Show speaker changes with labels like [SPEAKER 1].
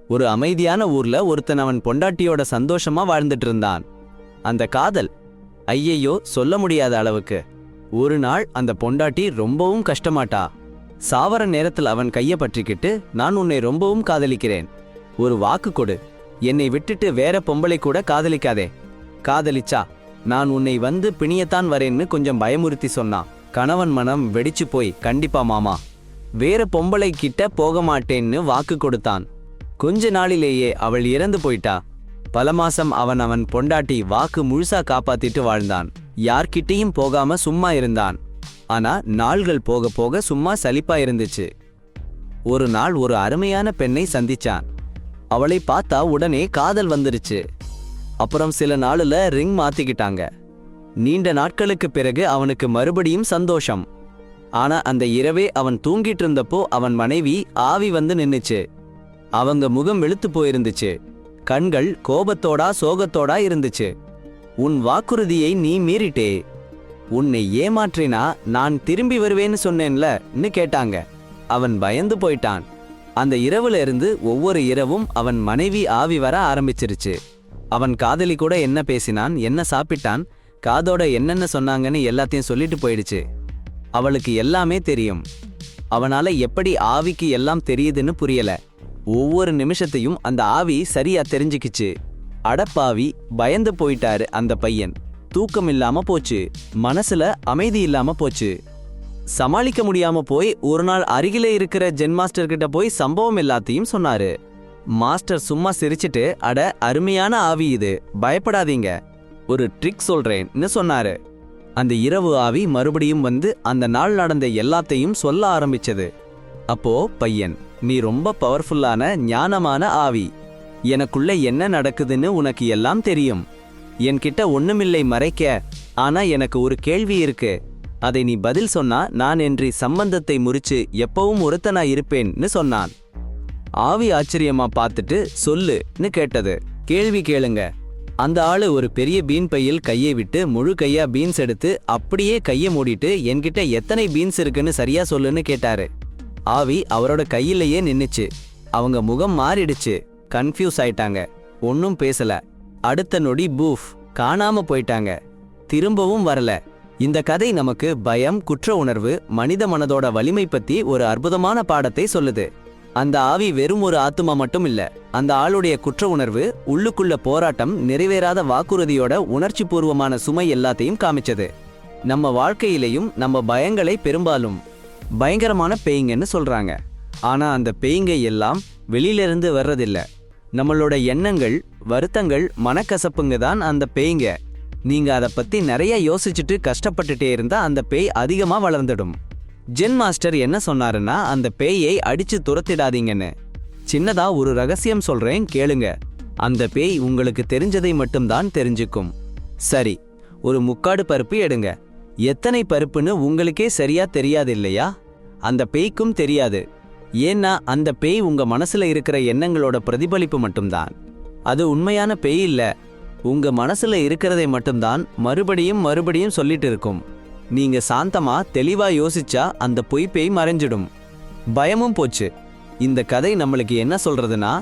[SPEAKER 1] ஒரு அமைதியான ஊர்ல ஒருத்தன் அவன் பொண்டாட்டியோட சந்தோஷமா வாழ்ந்துட்டு இருந்தான். அந்த காதல் ஐயையோ சொல்ல முடியாத அளவுக்கு. ஒரு நாள் அந்த பொண்டாட்டி ரொம்பவும் கஷ்டமாட்டா. சாவர நேரத்தில் அவன் கைய பற்றிக்கிட்டு, நான் உன்னை ரொம்பவும் காதலிக்கிறேன், ஒரு வாக்கு கொடு, என்னை விட்டுட்டு வேற பொம்பளை கூட காதலிக்காதே, காதலிச்சா நான் உன்னை வந்து பிணியத்தான் வரேன்னு கொஞ்சம் பயமுறுத்தி சொன்னான். கணவன் மனம் வெடிச்சு போய், கண்டிப்பா மாமா, வேற பொம்பளை கிட்ட போக மாட்டேன்னு வாக்கு கொடுத்தான். கொஞ்ச நாளிலேயே அவள் இறந்து போயிட்டா. பல மாசம் அவன் பொண்டாட்டி வாக்கு முழுசா காப்பாத்திட்டு வாழ்ந்தான். யார்கிட்டையும் போகாம சும்மா இருந்தான். ஆனா நாள்கள் போக போக சும்மா சலிப்பா இருந்துச்சு. ஒரு நாள் ஒரு அருமையான பெண்ணை சந்திச்சான். அவளை பார்த்தா உடனே காதல் வந்துருச்சு. அப்புறம் சில நாளுல ரிங் மாத்திக்கிட்டாங்க. நீண்ட நாட்களுக்கு பிறகு அவனுக்கு மறுபடியும் சந்தோஷம். ஆனா அந்த இரவே அவன் தூங்கிட்டு இருந்தப்போ அவன் மனைவி ஆவி வந்து நின்னுச்சு. அவங்க முகம் வெளுத்து போயிருந்துச்சு. கண்கள் கோபத்தோடா சோகத்தோடா இருந்துச்சு. உன் வாக்குறுதியை நீ மீறிட்டே, உன்னை ஏமாற்றினா நான் திரும்பி வருவேன்னு சொன்னேன்லன்னு கேட்டாங்க. அவன் பயந்து போயிட்டான். அந்த இரவுல இருந்து ஒவ்வொரு இரவும் அவன் மனைவி ஆவி வர ஆரம்பிச்சிருச்சு. அவன் காதலி கூட என்ன பேசினான், என்ன சாப்பிட்டான், காதோட என்னென்ன சொன்னாங்கன்னு எல்லாத்தையும் சொல்லிட்டு போயிடுச்சு. அவளுக்கு எல்லாமே தெரியும். அவனால எப்படி ஆவிக்கு எல்லாம் தெரியுதுன்னு புரியல. ஒவ்வொரு நிமிஷத்தையும் அந்த ஆவி சரியா தெரிஞ்சுக்கிச்சு. அடப்பாவி, பயந்து போயிட்டாரு அந்த பையன். தூக்கம் இல்லாம போச்சு, மனசுல அமைதி இல்லாம போச்சு. சமாளிக்க முடியாம போய் ஒரு நாள் அருகிலே இருக்கிற ஜென் மாஸ்டர் கிட்ட போய் சம்பவம் எல்லாத்தையும் சொன்னாரு. மாஸ்டர் சும்மா சிரிச்சிட்டு, அட அருமையான ஆவி இது, பயப்படாதீங்க, ஒரு ட்ரிக் சொல்றேன்னு சொன்னாரு. அந்த இரவு ஆவி மறுபடியும் வந்து அந்த நாள் நடந்த எல்லாத்தையும் சொல்ல ஆரம்பிச்சது. அப்போ பையன், நீ ரொம்ப பவர்ஃபுல்லான ஞானமான ஆவி, எனக்குள்ள என்ன நடக்குதுன்னு உனக்கு எல்லாம் தெரியும், என்கிட்ட ஒண்ணுமில்லை மறைக்க, ஆனா எனக்கு ஒரு கேள்வி இருக்கு, அதை நீ பதில் சொன்னா நான் என்று சம்பந்தத்தை முறிச்சு எப்பவும் ஒருத்தனா இருப்பேன்னு சொன்னான். ஆவி ஆச்சரியமா பார்த்துட்டு சொல்லுன்னு கேட்டது. கேள்வி கேளுங்க. அந்த ஆளு ஒரு பெரிய பீன் பையில் கையை விட்டு முழு கையா பீன்ஸ் எடுத்து அப்படியே கையை மூடிட்டு, என்கிட்ட எத்தனை பீன்ஸ் இருக்குன்னு சரியா சொல்லுன்னு கேட்டாரு. ஆவி அவரோட கையிலேயே நின்னுச்சு. அவங்க முகம் மாறிடுச்சு. கன்ஃபியூஸ் ஆயிட்டாங்க. ஒன்னும் பேசல. அடுத்த நொடி பூஃப், காணாம போயிட்டாங்க. திரும்பவும் வரல. இந்த கதை நமக்கு பயம், குற்ற உணர்வு, மனித மனதோட வலிமை பத்தி ஒரு அற்புதமான பாடத்தை சொல்லுது. அந்த ஆவி வெறும் ஒரு ஆத்துமா மட்டும் இல்ல, அந்த ஆளுடைய குற்ற உணர்வு, உள்ளுக்குள்ள போராட்டம், நிறைவேறாத வாக்குறுதியோட உணர்ச்சி பூர்வமான சுமை எல்லாத்தையும் காமிச்சது. நம்ம வாழ்க்கையிலையும் நம்ம பயங்களை பெரும்பாலும் பயங்கரமான பேய்ங்கன்னு சொல்றாங்க. ஆனா அந்த பேய்ங்க எல்லாம் வெளியிலிருந்து வர்றதில்ல. நம்மளோட எண்ணங்கள், வருத்தங்கள், மனக்கசப்புங்க தான் அந்த பேய்ங்க. நீங்க அதை பத்தி நிறைய யோசிச்சுட்டு கஷ்டப்பட்டுட்டே இருந்தா அந்த பேய் அதிகமா வளர்ந்துடும். ஜென் மாஸ்டர் என்ன சொன்னாருன்னா, அந்த பேயை அடிச்சு துரத்திடாதீங்கன்னு. சின்னதா ஒரு ரகசியம் சொல்றேன், கேளுங்க. அந்த பேய் உங்களுக்கு தெரிஞ்சதை மட்டும்தான் தெரிஞ்சுக்கும். சரி, ஒரு முக்காடு பருப்பு எடுங்க. எத்தனை பருப்புன்னு உங்களுக்கே சரியா தெரியாது இல்லையா? அந்த பேய்க்கும் தெரியாது. ஏன்னா அந்த பேய் உங்க மனசுல இருக்கிற எண்ணங்களோட பிரதிபலிப்பு மட்டும்தான். அது உண்மையான பேய் இல்ல. உங்க மனசுல இருக்கிறதை மட்டும்தான் மறுபடியும் மறுபடியும் சொல்லிட்டு இருக்கும். நீங்க சாந்தமா தெளிவா யோசிச்சா அந்த பொய் பேய் மறைஞ்சிடும். பயமும் போச்சு. இந்த கதை நம்மளுக்கு என்ன சொல்றதுன்னா,